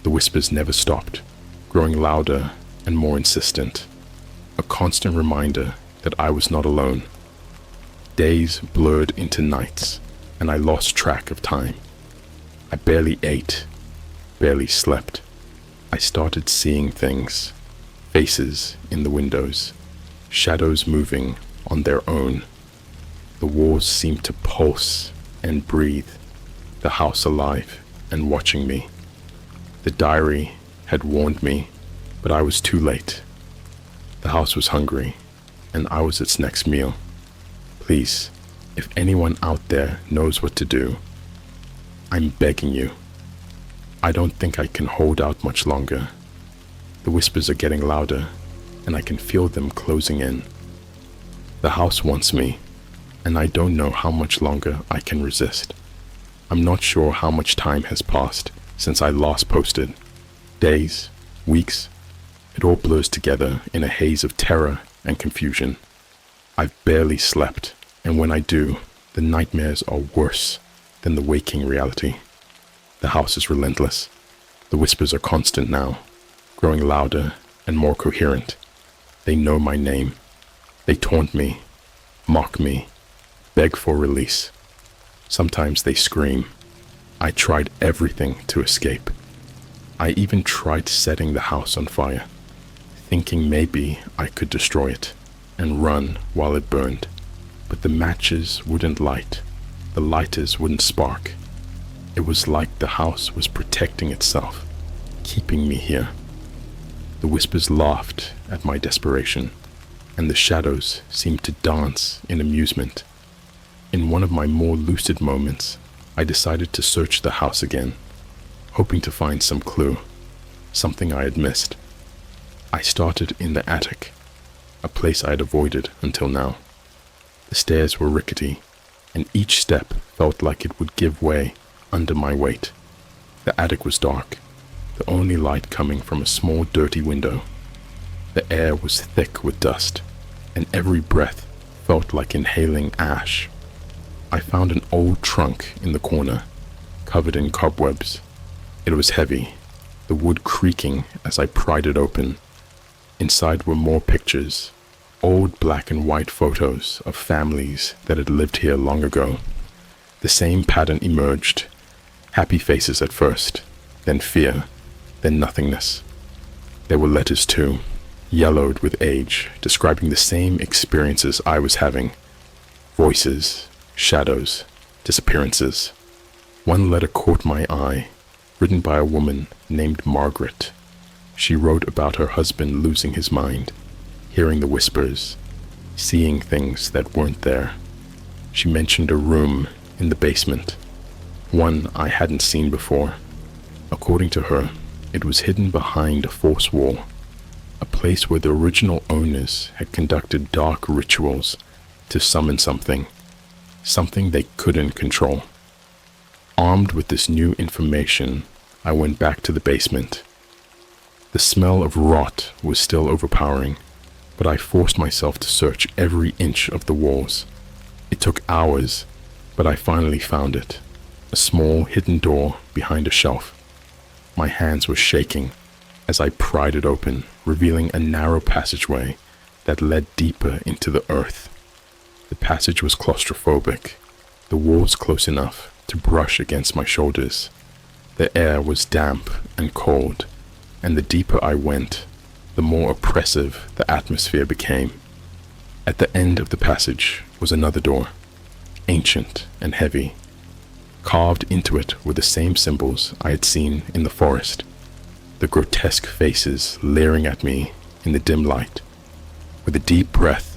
The whispers never stopped, growing louder and more insistent, a constant reminder that I was not alone. Days blurred into nights, and I lost track of time. I barely ate, barely slept. I started seeing things, faces in the windows, shadows moving on their own. The walls seemed to pulse and breathe, the house alive and watching me. The diary had warned me, but I was too late. The house was hungry, and I was its next meal. Please, if anyone out there knows what to do, I'm begging you. I don't think I can hold out much longer. The whispers are getting louder, and I can feel them closing in. The house wants me, and I don't know how much longer I can resist. I'm not sure how much time has passed since I last posted. Days, weeks, it all blurs together in a haze of terror and confusion. I've barely slept, and when I do, the nightmares are worse than the waking reality. The house is relentless. The whispers are constant now, growing louder and more coherent. They know my name. They taunt me, mock me, beg for release. Sometimes they scream. I tried everything to escape. I even tried setting the house on fire, thinking maybe I could destroy it and run while it burned. But the matches wouldn't light. The lighters wouldn't spark. It was like the house was protecting itself, keeping me here. The whispers laughed at my desperation, and the shadows seemed to dance in amusement. In one of my more lucid moments, I decided to search the house again, hoping to find some clue, something I had missed. I started in the attic, a place I had avoided until now. The stairs were rickety, and each step felt like it would give way under my weight. The attic was dark, the only light coming from a small dirty window. The air was thick with dust, and every breath felt like inhaling ash. I found an old trunk in the corner, covered in cobwebs. It was heavy, the wood creaking as I pried it open. Inside were more pictures, old black and white photos of families that had lived here long ago. The same pattern emerged, happy faces at first, then fear, then nothingness. There were letters too, yellowed with age, describing the same experiences I was having. Voices, shadows, disappearances. One letter caught my eye, written by a woman named Margaret. She wrote about her husband losing his mind, hearing the whispers, seeing things that weren't there. She mentioned a room in the basement, one I hadn't seen before. According to her, it was hidden behind a force wall, a place where the original owners had conducted dark rituals to summon something they couldn't control. Armed with this new information, I went back to the basement. The smell of rot was still overpowering, but I forced myself to search every inch of the walls. It took hours, but I finally found it, a small hidden door behind a shelf. My hands were shaking as I pried it open, revealing a narrow passageway that led deeper into the earth. The passage was claustrophobic, the walls close enough to brush against my shoulders. The air was damp and cold, and the deeper I went, the more oppressive the atmosphere became. At the end of the passage was another door, ancient and heavy. Carved into it were the same symbols I had seen in the forest, the grotesque faces leering at me in the dim light. With a deep breath,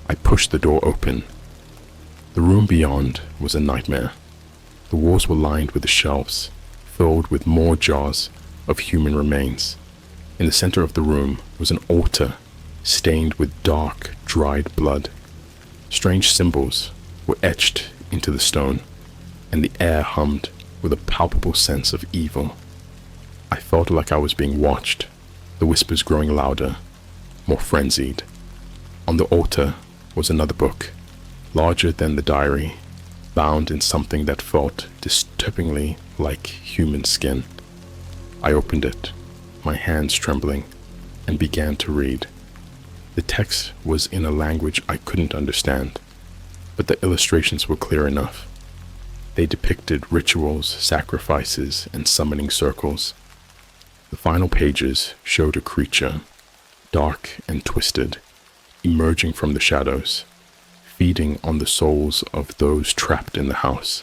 I pushed the door open. The room beyond was a nightmare. The walls were lined with the shelves, filled with more jars of human remains. In the center of the room was an altar, stained with dark, dried blood. Strange symbols were etched into the stone, and the air hummed with a palpable sense of evil. I felt like I was being watched, the whispers growing louder, more frenzied. On the altar was another book, larger than the diary bound in something that felt disturbingly like human skin. I opened it, my hands trembling, and began to read. The text was in a language I couldn't understand, but the illustrations were clear enough. They depicted rituals, sacrifices, and summoning circles. The final pages showed a creature, dark and twisted, emerging from the shadows, feeding on the souls of those trapped in the house.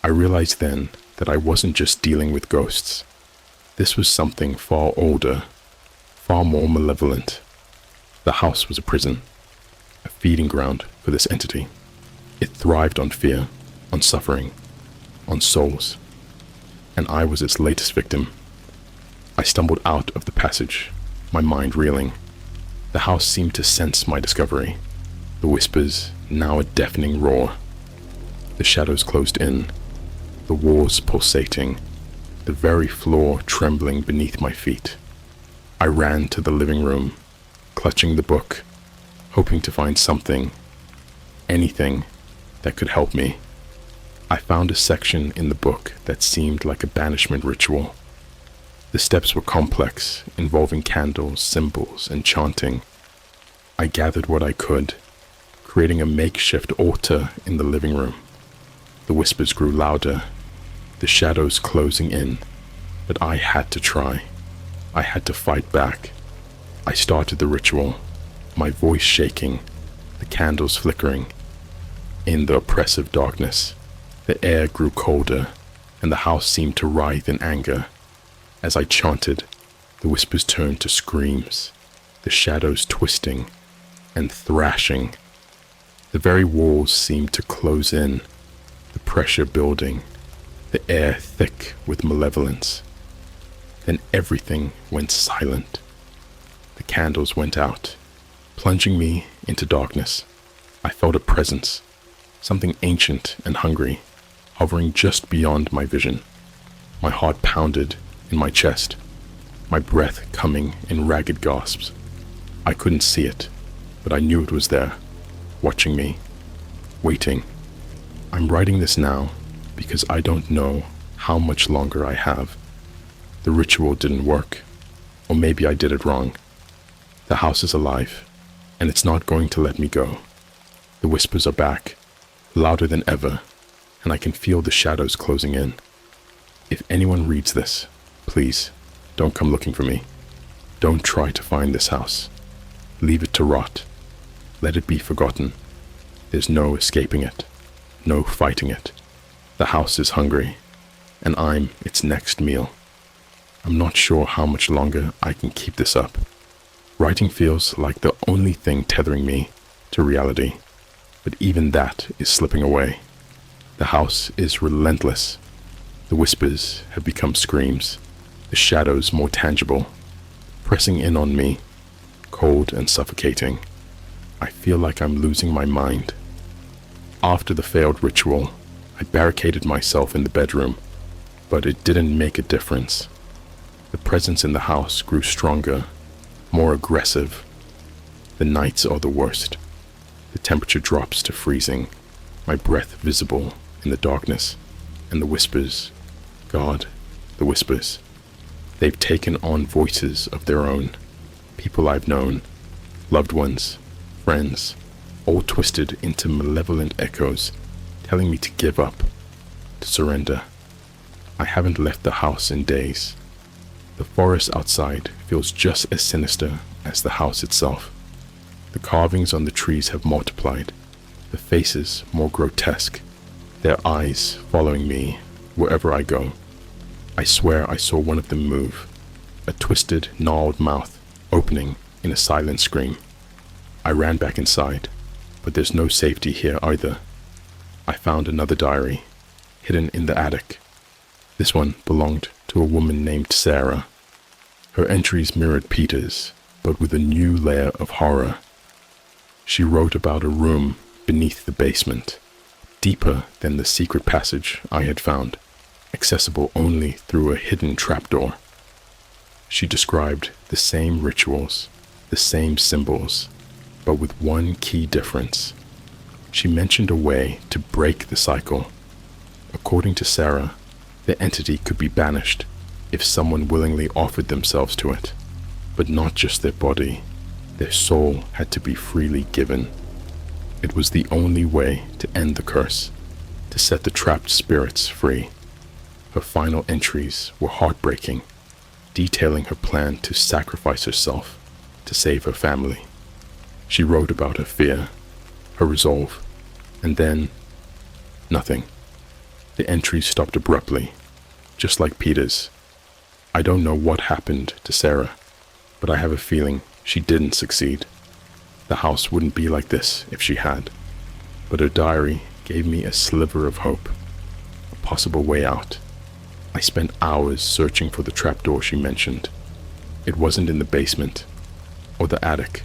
I realized then that I wasn't just dealing with ghosts. This was something far older, far more malevolent. The house was a prison, a feeding ground for this entity. It thrived on fear, on suffering, on souls, and I was its latest victim. I stumbled out of the passage, my mind reeling. The house seemed to sense my discovery, the whispers now a deafening roar. The shadows closed in, the walls pulsating, the very floor trembling beneath my feet. I ran to the living room, clutching the book, hoping to find something, anything that could help me. I found a section in the book that seemed like a banishment ritual. The steps were complex, involving candles, symbols, and chanting. I gathered what I could, creating a makeshift altar in the living room. The whispers grew louder, the shadows closing in, but I had to try. I had to fight back. I started the ritual, my voice shaking, the candles flickering. In the oppressive darkness, the air grew colder, and the house seemed to writhe in anger. As I chanted, the whispers turned to screams, the shadows twisting and thrashing. The very walls seemed to close in, the pressure building, the air thick with malevolence. Then everything went silent. The candles went out, plunging me into darkness. I felt a presence, something ancient and hungry, hovering just beyond my vision. My heart pounded in my chest, my breath coming in ragged gasps. I couldn't see it, but I knew it was there, watching me, waiting. I'm writing this now because I don't know how much longer I have. The ritual didn't work, or maybe I did it wrong. The house is alive, and it's not going to let me go. The whispers are back, louder than ever, and I can feel the shadows closing in. If anyone reads this, please, don't come looking for me. Don't try to find this house. Leave it to rot. Let it be forgotten. There's no escaping it, no fighting it. The house is hungry, and I'm its next meal. I'm not sure how much longer I can keep this up. Writing feels like the only thing tethering me to reality, but even that is slipping away. The house is relentless. The whispers have become screams, the shadows more tangible, pressing in on me, cold and suffocating. I feel like I'm losing my mind. After the failed ritual, I barricaded myself in the bedroom, but it didn't make a difference. The presence in the house grew stronger, more aggressive. The nights are the worst. The temperature drops to freezing, my breath visible in the darkness, and the whispers, God, the whispers. They've taken on voices of their own, people I've known, loved ones, friends, all twisted into malevolent echoes, telling me to give up, to surrender. I haven't left the house in days. The forest outside feels just as sinister as the house itself. The carvings on the trees have multiplied, the faces more grotesque, their eyes following me wherever I go. I swear I saw one of them move, a twisted, gnarled mouth opening in a silent scream. I ran back inside, but there's no safety here either. I found another diary, hidden in the attic. This one belonged to a woman named Sarah. Her entries mirrored Peter's, but with a new layer of horror. She wrote about a room beneath the basement, deeper than the secret passage I had found, accessible only through a hidden trapdoor. She described the same rituals, the same symbols, but with one key difference. She mentioned a way to break the cycle. According to Sarah, the entity could be banished if someone willingly offered themselves to it, but not just their body. Their soul had to be freely given. It was the only way to end the curse, to set the trapped spirits free. Her final entries were heartbreaking, detailing her plan to sacrifice herself to save her family. She wrote about her fear, her resolve, and then nothing. The entries stopped abruptly, just like Peter's. I don't know what happened to Sarah, but I have a feeling she didn't succeed. The house wouldn't be like this if she had. But her diary gave me a sliver of hope, a possible way out. I spent hours searching for the trapdoor she mentioned. It wasn't in the basement or the attic.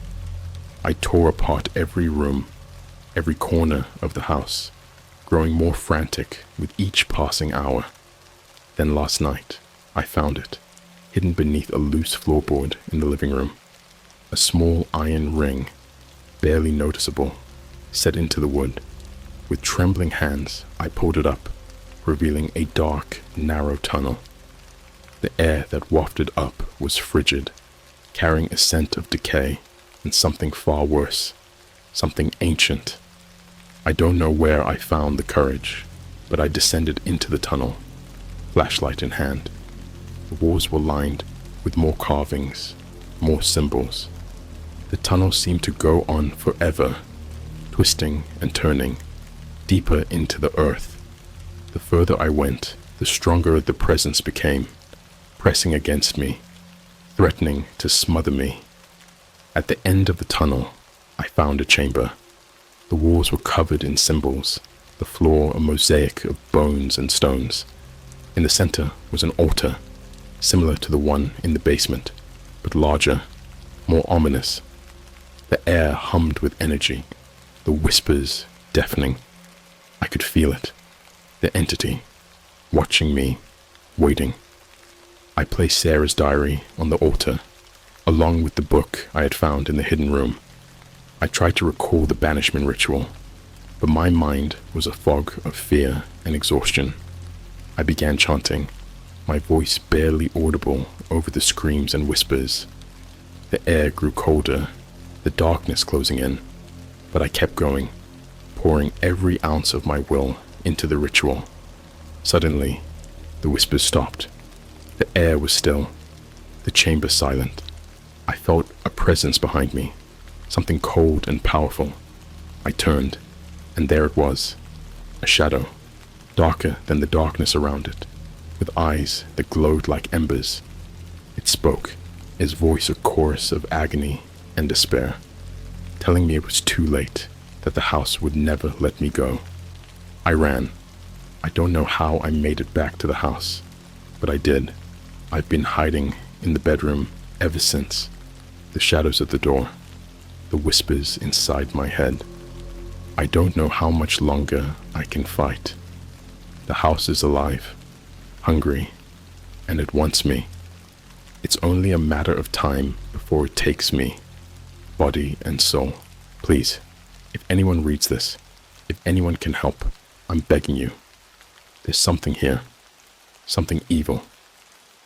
I tore apart every room, every corner of the house, growing more frantic with each passing hour. Then last night, I found it, hidden beneath a loose floorboard in the living room. A small iron ring, barely noticeable, set into the wood. With trembling hands, I pulled it up, revealing a dark, narrow tunnel. The air that wafted up was frigid, carrying a scent of decay and something far worse, something ancient. I don't know where I found the courage, but I descended into the tunnel, flashlight in hand. The walls were lined with more carvings, more symbols. The tunnel seemed to go on forever, twisting and turning, deeper into the earth. The further I went, the stronger the presence became, pressing against me, threatening to smother me. At the end of the tunnel, I found a chamber. The walls were covered in symbols, the floor a mosaic of bones and stones. In the center was an altar, similar to the one in the basement, but larger, more ominous. The air hummed with energy, the whispers deafening. I could feel it, the entity, watching me, waiting. I placed Sarah's diary on the altar, along with the book I had found in the hidden room. I tried to recall the banishment ritual, but my mind was a fog of fear and exhaustion. I began chanting, my voice barely audible over the screams and whispers. The air grew colder, the darkness closing in, but I kept going, pouring every ounce of my will into the ritual. Suddenly, the whispers stopped. The air was still, the chamber silent. I felt a presence behind me, something cold and powerful. I turned, and there it was, a shadow, darker than the darkness around it, with eyes that glowed like embers. It spoke, its voice a chorus of agony and despair, telling me it was too late, that the house would never let me go. I ran. I don't know how I made it back to the house, but I did. I've been hiding in the bedroom ever since. The shadows at the door, the whispers inside my head. I don't know how much longer I can fight. The house is alive, hungry, and it wants me. It's only a matter of time before it takes me, body and soul. Please, if anyone reads this, if anyone can help, I'm begging you. There's something here, something evil,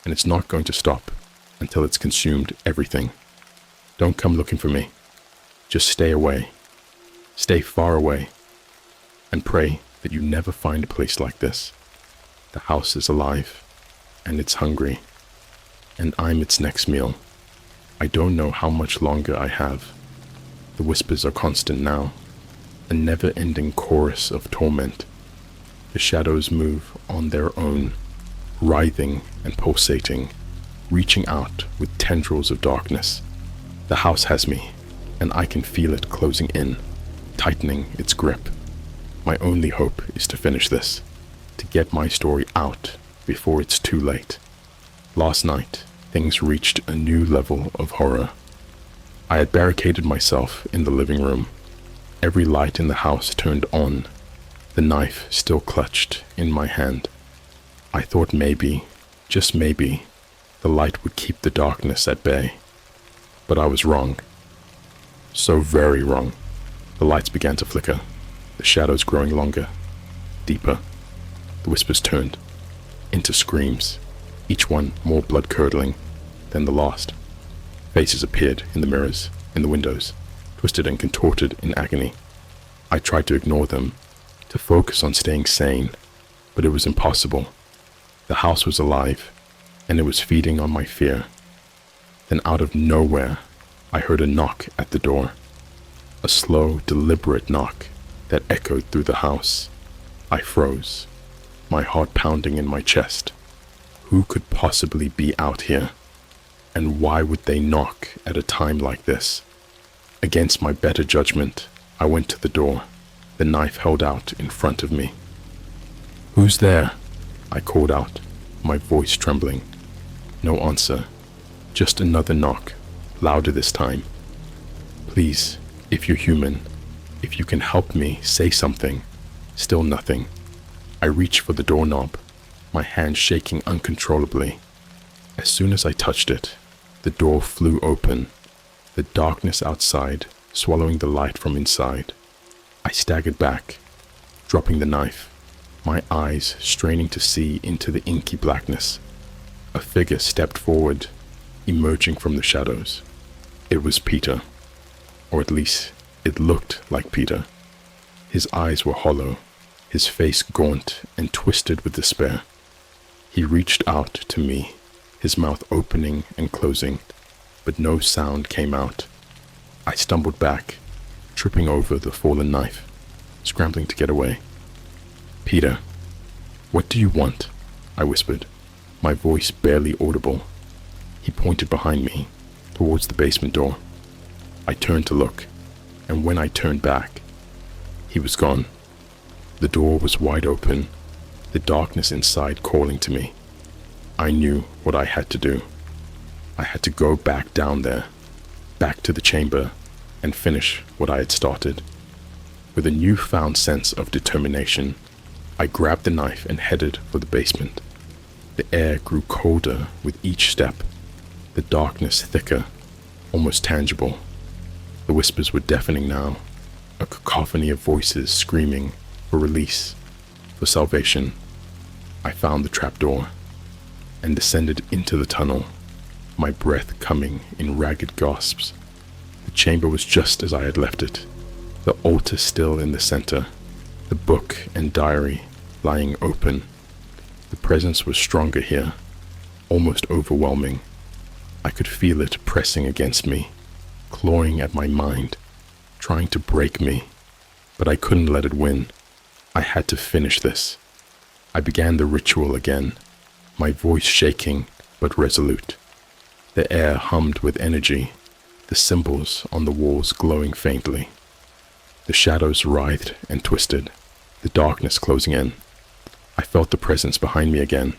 and it's not going to stop until it's consumed everything. Don't come looking for me. Just stay away. Stay far away, and pray that you never find a place like this. The house is alive, and it's hungry, and I'm its next meal. I don't know how much longer I have. The whispers are constant now, a never-ending chorus of torment. The shadows move on their own, writhing and pulsating, reaching out with tendrils of darkness. The house has me, and I can feel it closing in, tightening its grip. My only hope is to finish this, to get my story out before it's too late. Last night, things reached a new level of horror. I had barricaded myself in the living room, every light in the house turned on, the knife still clutched in my hand. I thought maybe, just maybe, the light would keep the darkness at bay. But I was wrong. So very wrong. The lights began to flicker, the shadows growing longer, deeper. The whispers turned into screams, each one more blood-curdling than the last. Faces appeared in the mirrors, in the windows, twisted and contorted in agony. I tried to ignore them, to focus on staying sane, but it was impossible. The house was alive, and it was feeding on my fear. Then out of nowhere, I heard a knock at the door. A slow, deliberate knock that echoed through the house. I froze, my heart pounding in my chest. Who could possibly be out here? And why would they knock at a time like this? Against my better judgment, I went to the door, the knife held out in front of me. "Who's there?" I called out, my voice trembling. No answer, just another knock, louder this time. "Please, if you're human, if you can help me, say something." Still nothing. I reached for the doorknob, my hand shaking uncontrollably. As soon as I touched it, the door flew open, the darkness outside swallowing the light from inside. I staggered back, dropping the knife, my eyes straining to see into the inky blackness. A figure stepped forward, emerging from the shadows. It was Peter, or at least it looked like Peter. His eyes were hollow, his face gaunt and twisted with despair. He reached out to me, his mouth opening and closing, but no sound came out. I stumbled back, tripping over the fallen knife, scrambling to get away. "Peter, what do you want?" I whispered, my voice barely audible. He pointed behind me, towards the basement door. I turned to look, and when I turned back, he was gone. The door was wide open, the darkness inside calling to me. I knew what I had to do. I had to go back down there, back to the chamber, and finish what I had started. With a newfound sense of determination, I grabbed the knife and headed for the basement. The air grew colder with each step, the darkness thicker, almost tangible. The whispers were deafening now, a cacophony of voices screaming for release, for salvation. I found the trapdoor and descended into the tunnel, my breath coming in ragged gasps. The chamber was just as I had left it, the altar still in the center, the book and diary lying open. The presence was stronger here, almost overwhelming. I could feel it pressing against me, clawing at my mind, trying to break me, but I couldn't let it win. I had to finish this. I began the ritual again, my voice shaking but resolute. The air hummed with energy, the symbols on the walls glowing faintly. The shadows writhed and twisted, the darkness closing in. I felt the presence behind me again,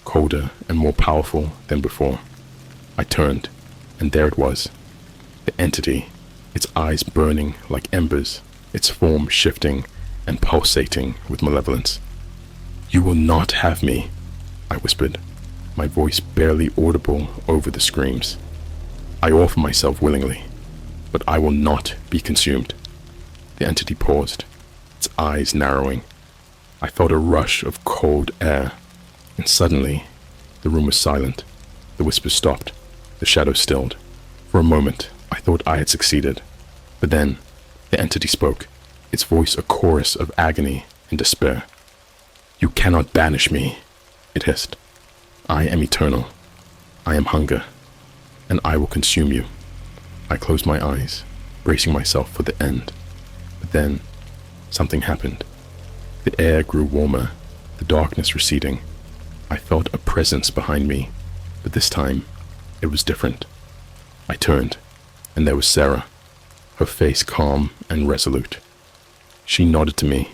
colder and more powerful than before. I turned, and there it was, the entity, its eyes burning like embers, its form shifting and pulsating with malevolence. "You will not have me," I whispered, my voice barely audible over the screams. "I offer myself willingly, but I will not be consumed." The entity paused, its eyes narrowing. I felt a rush of cold air, and suddenly the room was silent. The whispers stopped, the shadows stilled. For a moment, I thought I had succeeded, but then the entity spoke, its voice a chorus of agony and despair. "You cannot banish me," it hissed. "I am eternal. I am hunger, and I will consume you." I closed my eyes, bracing myself for the end. But then, something happened. The air grew warmer, the darkness receding. I felt a presence behind me, but this time, it was different. I turned, and there was Sarah, her face calm and resolute. She nodded to me,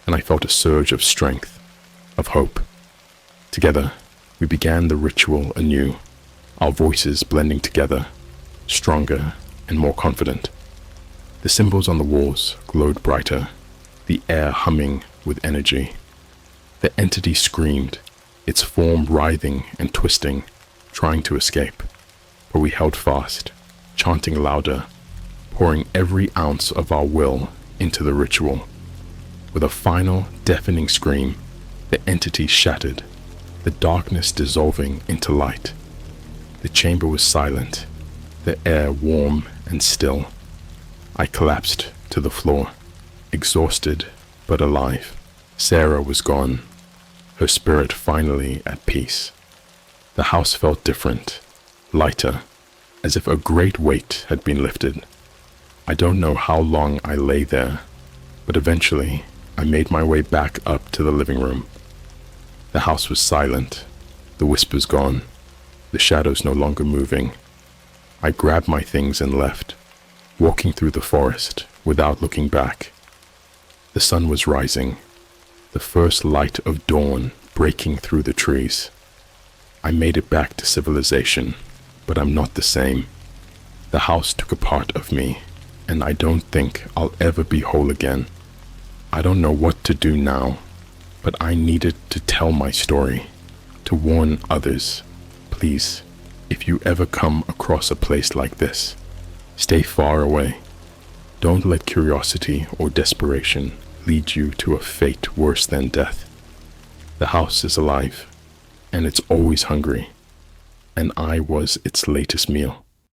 and I felt a surge of strength, of hope. Together, we began the ritual anew, our voices blending together, stronger and more confident. The symbols on the walls glowed brighter, the air humming with energy. The entity screamed, its form writhing and twisting, trying to escape. But we held fast, chanting louder, pouring every ounce of our will into the ritual. With a final, deafening scream, the entity shattered, the darkness dissolving into light. The chamber was silent, the air warm and still. I collapsed to the floor, exhausted but alive. Sarah was gone, her spirit finally at peace. The house felt different, lighter, as if a great weight had been lifted. I don't know how long I lay there, but eventually I made my way back up to the living room. The house was silent, the whispers gone, the shadows no longer moving. I grabbed my things and left, walking through the forest without looking back. The sun was rising, the first light of dawn breaking through the trees. I made it back to civilization, but I'm not the same. The house took a part of me, and I don't think I'll ever be whole again. I don't know what to do now, but I needed to tell my story, to warn others. Please, if you ever come across a place like this, stay far away. Don't let curiosity or desperation lead you to a fate worse than death. The house is alive, and it's always hungry, and I was its latest meal.